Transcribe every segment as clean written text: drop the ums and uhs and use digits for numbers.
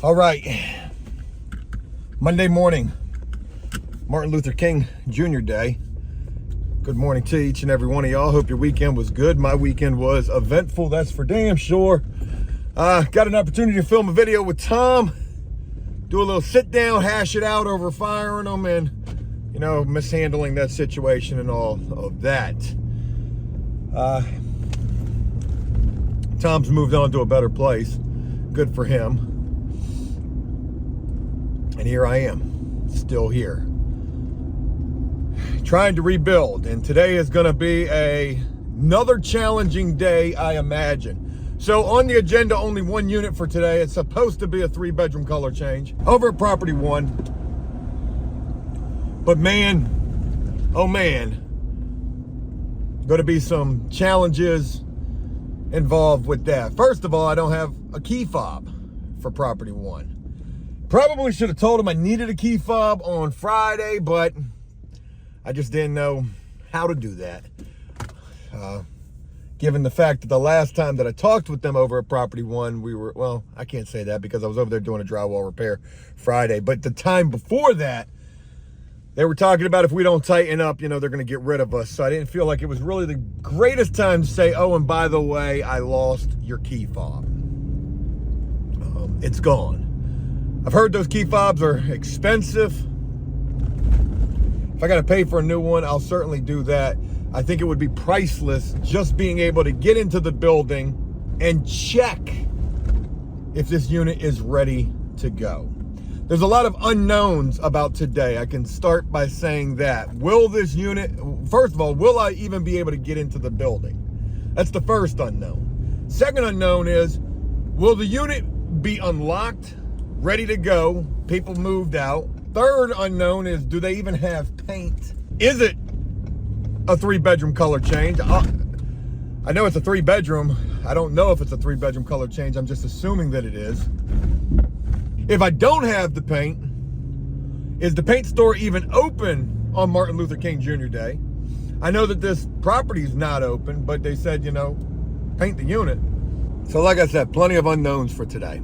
All right, Monday morning, Martin Luther King Jr. Day. Good morning to each and every one of y'all. Hope your weekend was good. My weekend was eventful, that's for damn sure. Got an opportunity to film a video with Tom, do a little sit down, hash it out over firing them and, you know, mishandling that situation and all of that. Tom's moved on to a better place. Good for him. And here I am, still here, trying to rebuild. And today is going to be another challenging day, I imagine. So on the agenda, only one unit for today. It's supposed to be a 3-bedroom color change over at property 1. But man, oh man, going to be some challenges involved with that. First of all, I don't have a key fob for property 1. Probably should have told him I needed a key fob on Friday, but I just didn't know how to do that. Given the fact that the last time that I talked with them over at property 1, we were, well, I can't say that because I was over there doing a drywall repair Friday. But the time before that, they were talking about if we don't tighten up, you know, they're going to get rid of us. So I didn't feel like it was really the greatest time to say, oh, and by the way, I lost your key fob. It's gone. I've heard those key fobs are expensive. If I got to pay for a new one, I'll certainly do that. I think it would be priceless just being able to get into the building and check if this unit is ready to go. There's a lot of unknowns about today. I can start by saying that. Will this unit, first of all, will I even be able to get into the building? That's the first unknown. Second unknown is, will the unit be unlocked, ready to go, people moved out? Third unknown is, do they even have paint? Is it a 3-bedroom color change? I know it's a 3-bedroom. I don't know if it's a 3-bedroom color change. I'm just assuming that it is. If I don't have the paint, is the paint store even open on Martin Luther King Jr. Day? I know that this property is not open, but they said, you know, paint the unit. So like I said, plenty of unknowns for today.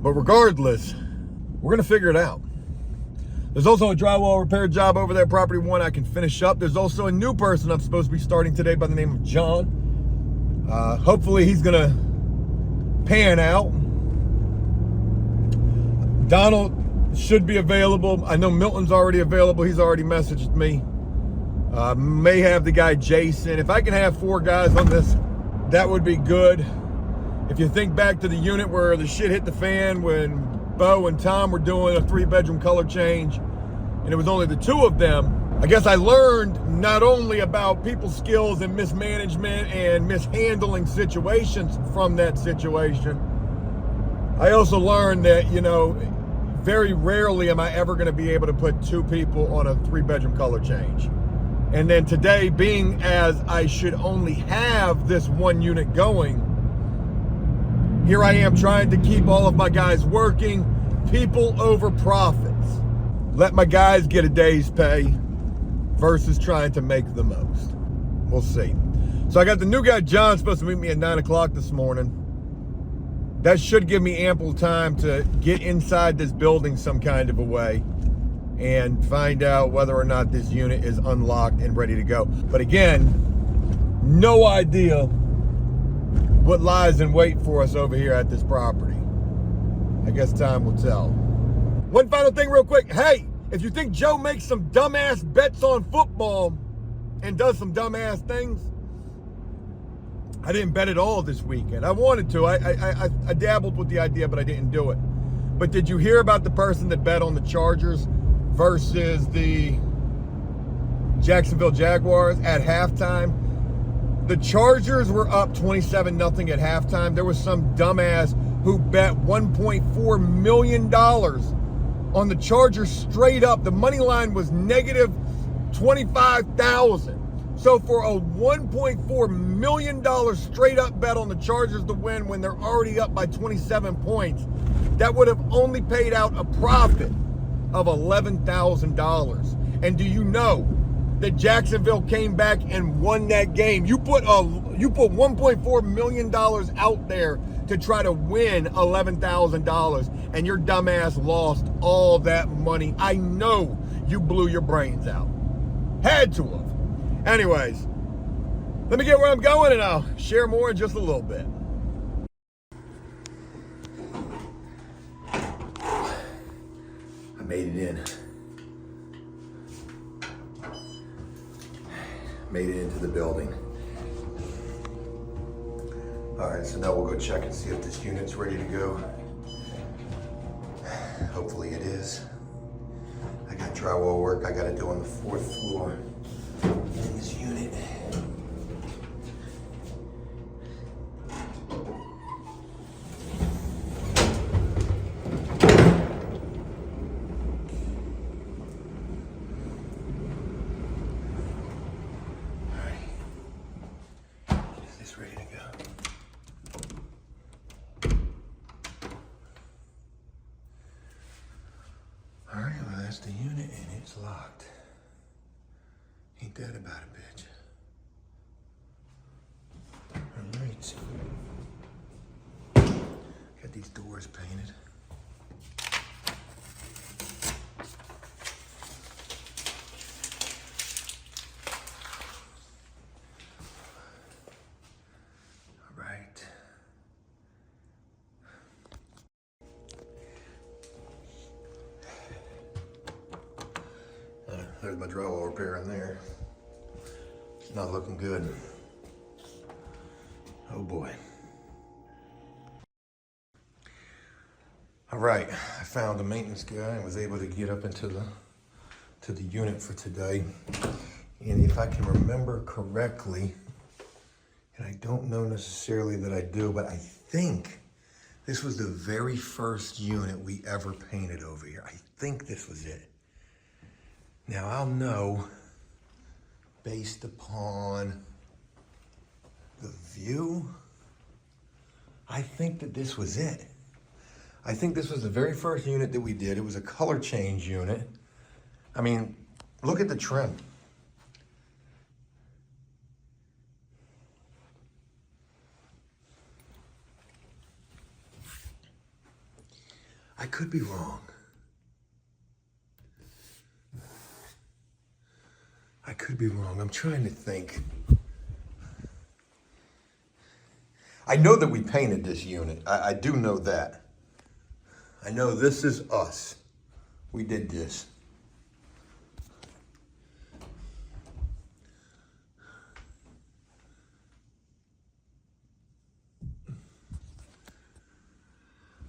But regardless, we're going to figure it out. There's also a drywall repair job over there, property 1, I can finish up. There's also a new person I'm supposed to be starting today by the name of John. Hopefully he's going to pan out. Donald should be available. I know Milton's already available. He's already messaged me. May have the guy Jason. If I can have 4 guys on this, that would be good. If you think back to the unit where the shit hit the fan when Bo and Tom were doing a 3-bedroom color change, and it was only the 2 of them, I guess I learned not only about people's skills and mismanagement and mishandling situations from that situation, I also learned that, you know, very rarely am I ever going to be able to put 2 people on a 3-bedroom color change. And then today, being as I should only have this 1 unit going, here I am trying to keep all of my guys working, people over profits. Let my guys get a day's pay versus trying to make the most. We'll see. So I got the new guy, John, supposed to meet me at 9 o'clock this morning. That should give me ample time to get inside this building some kind of a way and find out whether or not this unit is unlocked and ready to go. But again, no idea what lies in wait for us over here at this property. I guess time will tell. One final thing real quick. Hey, if you think Joe makes some dumbass bets on football and does some dumbass things, I didn't bet at all this weekend. I wanted to. I dabbled with the idea, but I didn't do it. But did you hear about the person that bet on the Chargers versus the Jacksonville Jaguars at halftime? The Chargers were up 27-0 at halftime. There was some dumbass who bet $1.4 million on the Chargers straight up. The money line was negative 25,000. So for a $1.4 million straight up bet on the Chargers to win when they're already up by 27 points, that would have only paid out a profit of $11,000. And do you know that Jacksonville came back and won that game? You put $1.4 million out there to try to win $11,000 and your dumbass lost all that money. I know you blew your brains out. Had to have. Anyways, let me get where I'm going and I'll share more in just a little bit. I made it in. Made it into the building. All right, so now we'll go check and see if this unit's ready to go. Hopefully it is. I got drywall work I gotta do on the 4th floor in this unit. Ready to go. All right, well, that's the unit and it's locked. Ain't that about a bitch? All right. Got these doors painted. There's my drywall repair in there. It's not looking good. Oh boy. All right, I found the maintenance guy and was able to get up into the unit for today. And if I can remember correctly, and I don't know necessarily that I do, but I think this was the very first unit we ever painted over here. I think this was it. Now I'll know based upon the view. I think that this was it. I think this was the very first unit that we did. It was a color change unit. I mean, look at the trim. I could be wrong. I could be wrong. I'm trying to think. I know that we painted this unit. I do know that. I know this is us. We did this.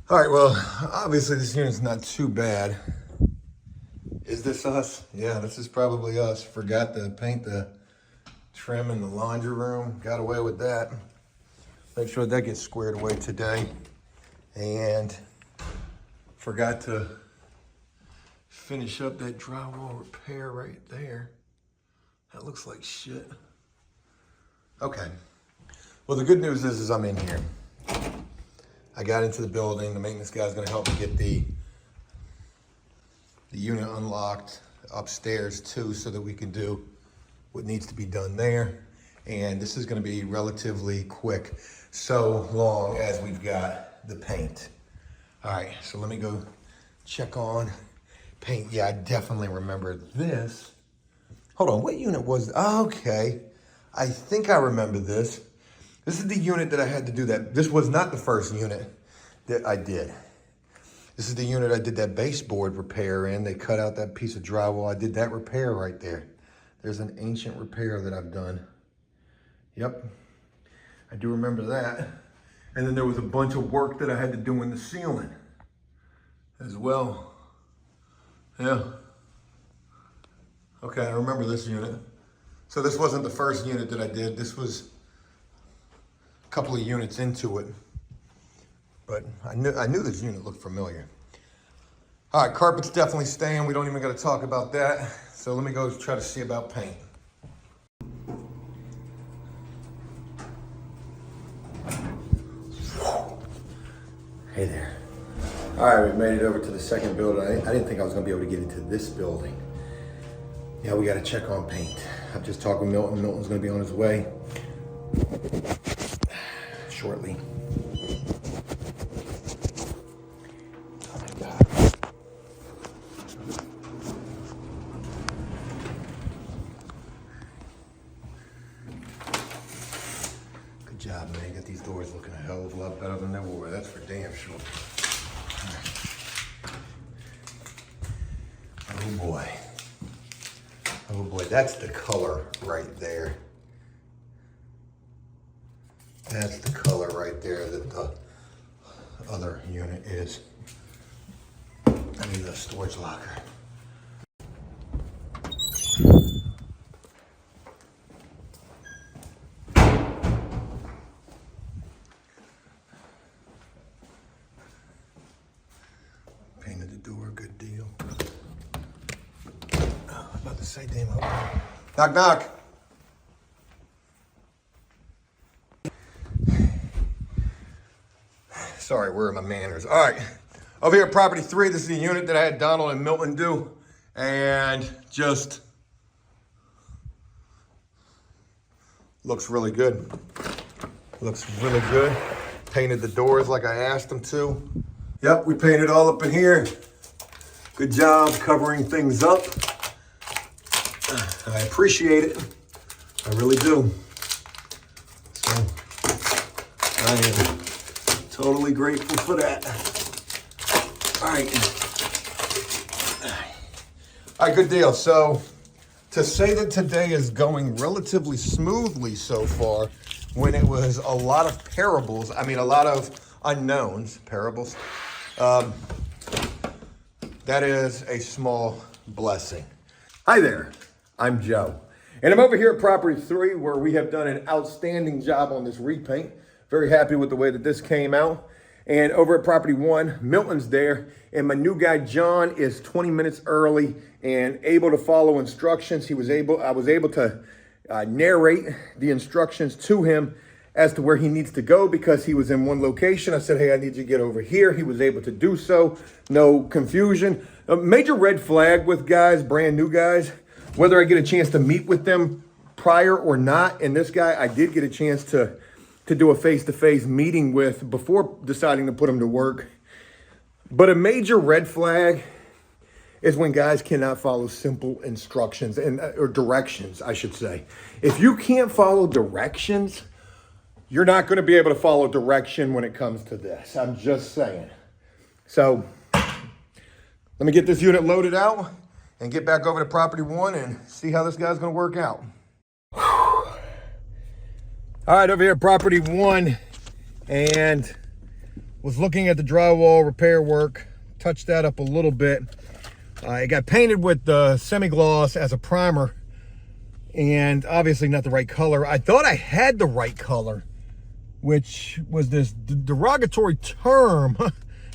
All right, well, obviously this unit's not too bad. Is this us? Yeah, this is probably us. Forgot to paint the trim in the laundry room. Got away with that. Make sure that gets squared away today. And forgot to finish up that drywall repair right there. That looks like shit. Okay. Well, the good news is I'm in here. I got into the building. The maintenance guy's gonna help me get the unit unlocked upstairs too, so that we can do what needs to be done there. And this is gonna be relatively quick, so long as we've got the paint. All right, so let me go check on paint. Yeah, I definitely remember this. Hold on, what unit was, okay. I think I remember this. This is the unit that I had to do that. This was not the first unit that I did. This is the unit I did that baseboard repair in. They cut out that piece of drywall. I did that repair right there. There's an ancient repair that I've done. Yep, I do remember that. And then there was a bunch of work that I had to do in the ceiling as well. Yeah. Okay, I remember this unit. So this wasn't the first unit that I did. This was a couple of units into it. But I knew this unit looked familiar. All right, carpet's definitely staying. We don't even got to talk about that. So let me go try to see about paint. Hey there. All right, we made it over to the second building. I didn't think I was gonna be able to get into this building. Yeah, we got to check on paint. I've just talked with Milton. Milton's gonna be on his way shortly. Oh boy. Oh boy, that's the color right there. That's the color right there that the other unit is. I need a storage locker. Painted the door, good deal. Oh, I was about to say, damn. Knock, knock. Sorry, where are my manners? All right, over here at property 3, this is the unit that I had Donald and Milton do, and just looks really good. Looks really good. Painted the doors like I asked them to. Yep, we painted all up in here. Good job covering things up. I appreciate it. I really do. So, I am totally grateful for that. All right. All right, good deal. So, to say that today is going relatively smoothly so far, when it was a lot of parables, I mean, a lot of unknowns, parables, that is a small blessing. Hi there, I'm Joe. And I'm over here at property 3 where we have done an outstanding job on this repaint. Very happy with the way that this came out. And over at property 1, Milton's there. And my new guy, John, is 20 minutes early and able to follow instructions. I was able to narrate the instructions to him as to where he needs to go because he was in one location. I said, hey, I need you to get over here. He was able to do so. No confusion. A major red flag with guys, brand new guys, whether I get a chance to meet with them prior or not. And this guy, I did get a chance to do a face-to-face meeting with before deciding to put him to work. But a major red flag is when guys cannot follow simple instructions or directions, I should say. If you can't follow directions, you're not going to be able to follow direction when it comes to this. I'm just saying. So let me get this unit loaded out and get back over to property 1 and see how this guy's going to work out. All right, over here at property 1, and was looking at the drywall repair work, touched that up a little bit. It got painted with the semi-gloss as a primer, and obviously not the right color. I thought I had the right color, which was this derogatory term,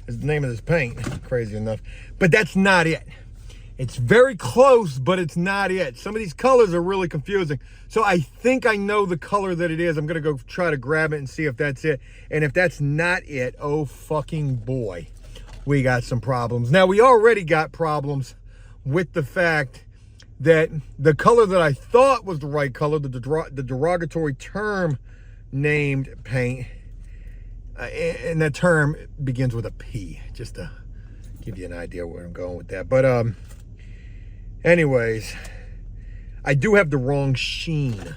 is the name of this paint, crazy enough, but that's not it. It's very close, but it's not it. Some of these colors are really confusing. So I think I know the color that it is. I'm gonna go try to grab it and see if that's it. And if that's not it, oh fucking boy, we got some problems. Now, we already got problems with the fact that the color that I thought was the right color, the derogatory term named paint, and that term begins with a P, just to give you an idea where I'm going with that. But anyways, I do have the wrong sheen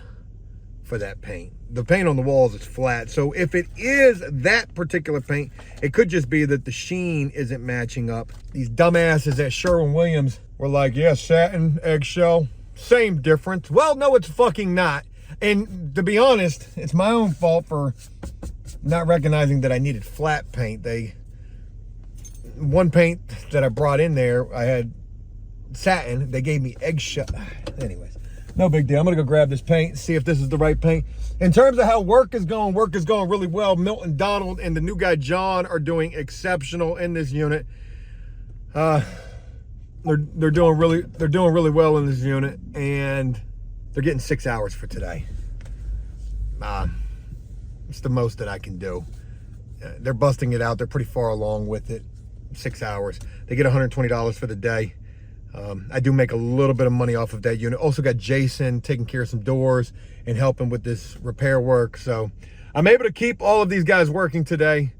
for that paint. The paint on the walls is flat. So if it is that particular paint, it could just be that the sheen isn't matching up. These dumbasses at Sherwin-Williams were like, yeah, satin, eggshell, same difference. Well, no, it's fucking not. And to be honest, it's my own fault for not recognizing that I needed flat paint. One paint that I brought in there, I had satin. They gave me eggshell. Anyways, no big deal. I'm gonna go grab this paint, see if this is the right paint. In terms of how work is going really well. Milton, Donald, and the new guy John are doing exceptional in this unit. They're doing really well in this unit, and they're getting 6 hours for today. It's the most that I can do. They're busting it out. They're pretty far along with it. 6 hours. They get $120 for the day. I do make a little bit of money off of that unit. Also got Jason taking care of some doors and helping with this repair work. So I'm able to keep all of these guys working today.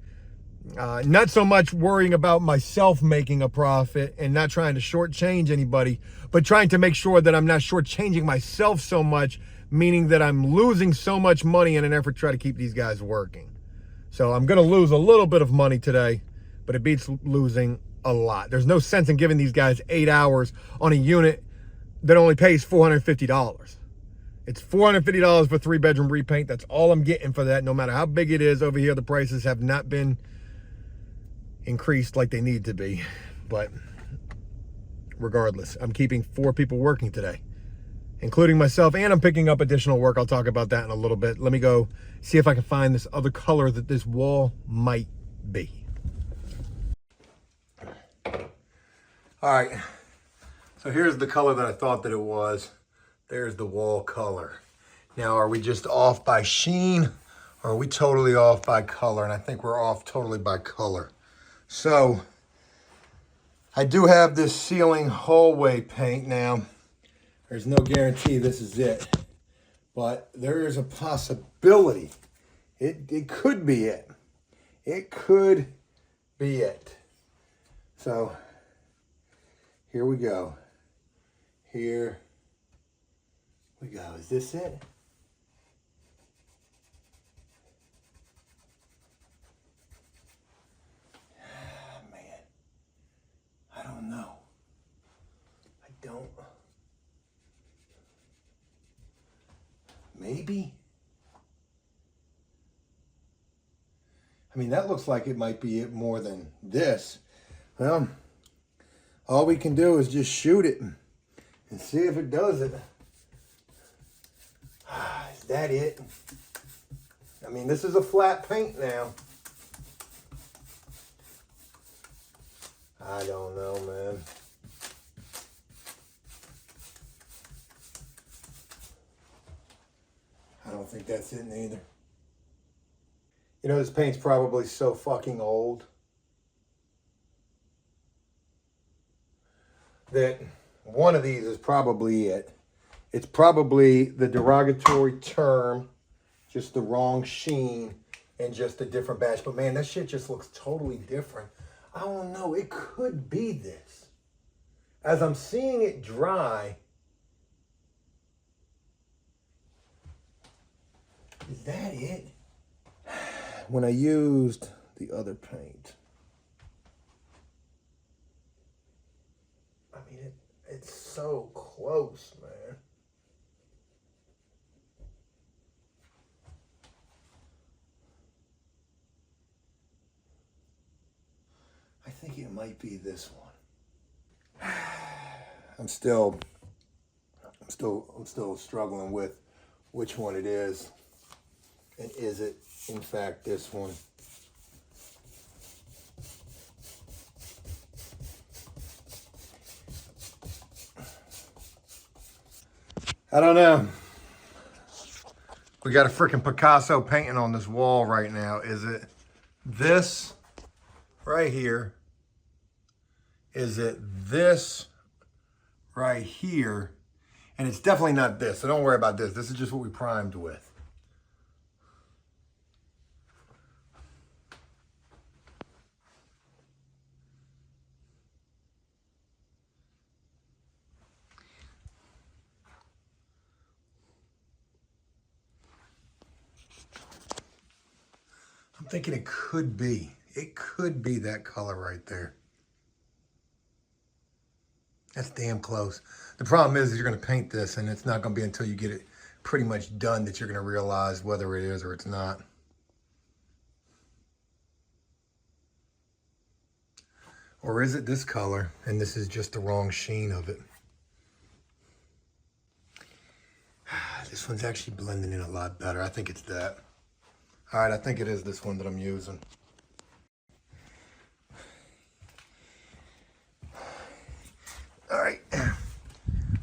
Not so much worrying about myself making a profit and not trying to shortchange anybody, but trying to make sure that I'm not shortchanging myself so much, meaning that I'm losing so much money in an effort to try to keep these guys working. So I'm going to lose a little bit of money today, but it beats losing a lot. There's no sense in giving these guys 8 hours on a unit that only pays $450. It's $450 for 3-bedroom repaint. That's all I'm getting for that, no matter how big it is. Over here, the prices have not been increased like they need to be. But regardless, I'm keeping 4 people working today, including myself, and I'm picking up additional work. I'll talk about that in a little bit. Let me go see if I can find this other color that this wall might be. All right, so here's the color that I thought that it was. There's the wall color. Now, are we just off by sheen, or are we totally off by color? And I think we're off totally by color. So I do have this ceiling hallway paint now. There's no guarantee this is it, but there is a possibility. It could be it. It could be it. So here we go. Here we go. Is this it? Man, I don't know. I don't. Maybe. I mean, that looks like it might be it more than this. Well, all we can do is just shoot it and see if it does it. Is that it? I mean, this is a flat paint now. I don't know, man. I don't think that's it neither. You know, this paint's probably so fucking old that one of these is probably it. It's probably the derogatory term, just the wrong sheen, and just a different batch. But man, that shit just looks totally different. I don't know, it could be this. As I'm seeing it dry, is that it? When I used the other paint, I mean, it's so close, man. I think it might be this one. I'm still struggling with which one it is. And is it, in fact, this one? I don't know. We got a freaking Picasso painting on this wall right now. Is it this right here? Is it this right here? And it's definitely not this, so don't worry about this. This is just what we primed with. I'm thinking it could be that color right there. That's damn close. The problem is you're going to paint this, and it's not going to be until you get it pretty much done that you're going to realize whether it is or it's not. Or is it this color, and this is just the wrong sheen of it? This one's actually blending in a lot better. I think it's that. All right, I think it is this one that I'm using. All right.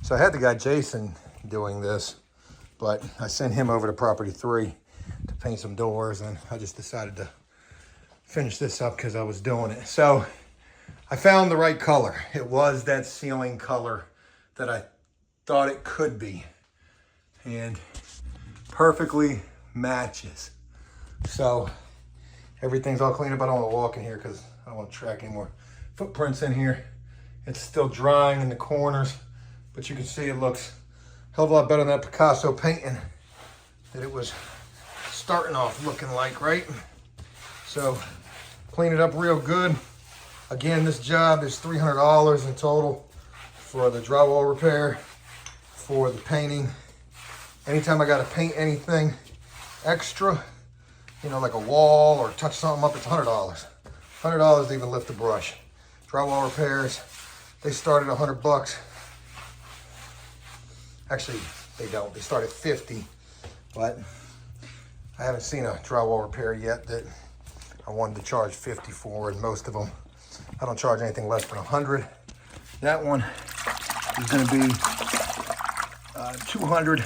So I had the guy Jason doing this, but I sent him over to Property 3 to paint some doors, and I just decided to finish this up because I was doing it. So I found the right color. It was that ceiling color that I thought it could be, and perfectly matches. So everything's all cleaned up. I don't want to walk in here because I don't want to track any more footprints in here. It's still drying in the corners, but you can see it looks a hell of a lot better than that Picasso painting that it was starting off looking like, right? So clean it up real good. Again, this job is $300 in total for the drywall repair, for the painting. Anytime I got to paint anything extra, you know, like a wall or touch something up, it's $100. $100 to even lift the brush. Drywall repairs, they start at $100. Actually, they don't. They start at 50, but I haven't seen a drywall repair yet that I wanted to charge 50 for, and most of them, I don't charge anything less than 100. That one is gonna be 200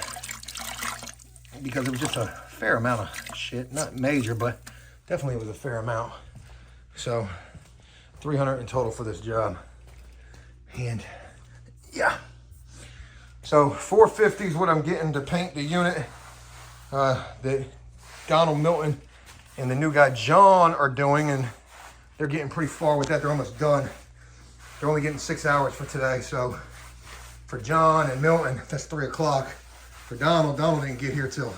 because it was just a fair amount of shit. Not major, but definitely was a fair amount. So 300 in total for this job. And yeah. So 450 is what I'm getting to paint the unit that Donald, Milton, and the new guy John are doing, and they're getting pretty far with that. They're almost done. They're only getting 6 hours for today. So for John and Milton, that's 3 o'clock. For Donald didn't get here till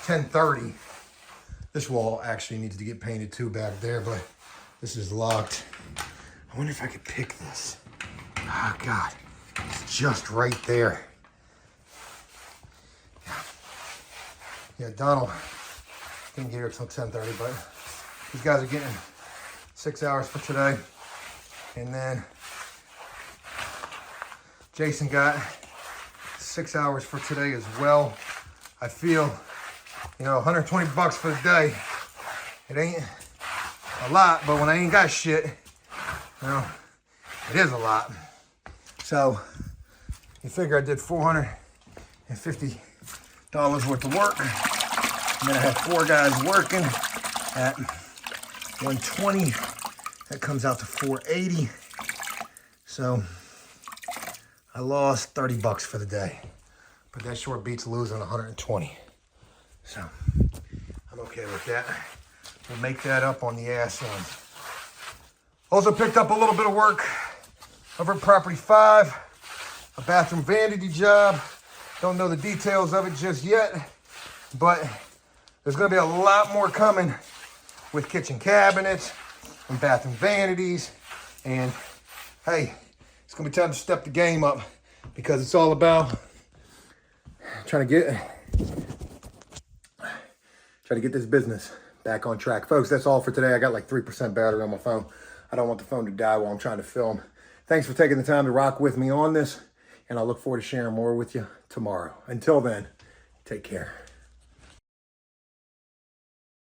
10:30. This wall actually needs to get painted too back there, but this is locked. I wonder if I could pick this. Oh God, it's just right there. Yeah, Donald didn't get here till 10:30, but these guys are getting 6 hours for today. And then Jason got 6 hours for today as well. I feel, you know, 120 bucks for the day. It ain't a lot, but when I ain't got shit, you know, it is a lot. So you figure I did $450 worth of work. And then I have 4 guys working at 120. That comes out to 480. So I lost 30 bucks for the day. But that sure beats losing 120. So I'm okay with that. We'll make that up on the ass end. Also picked up a little bit of work over at Property 5, a bathroom vanity job. Don't know the details of it just yet, but there's gonna be a lot more coming with kitchen cabinets and bathroom vanities. And hey, it's gonna be time to step the game up because it's all about trying to get this business back on track. Folks, that's all for today. I got like 3% battery on my phone. I don't want the phone to die while I'm trying to film. Thanks for taking the time to rock with me on this, and I look forward to sharing more with you tomorrow. Until then, take care.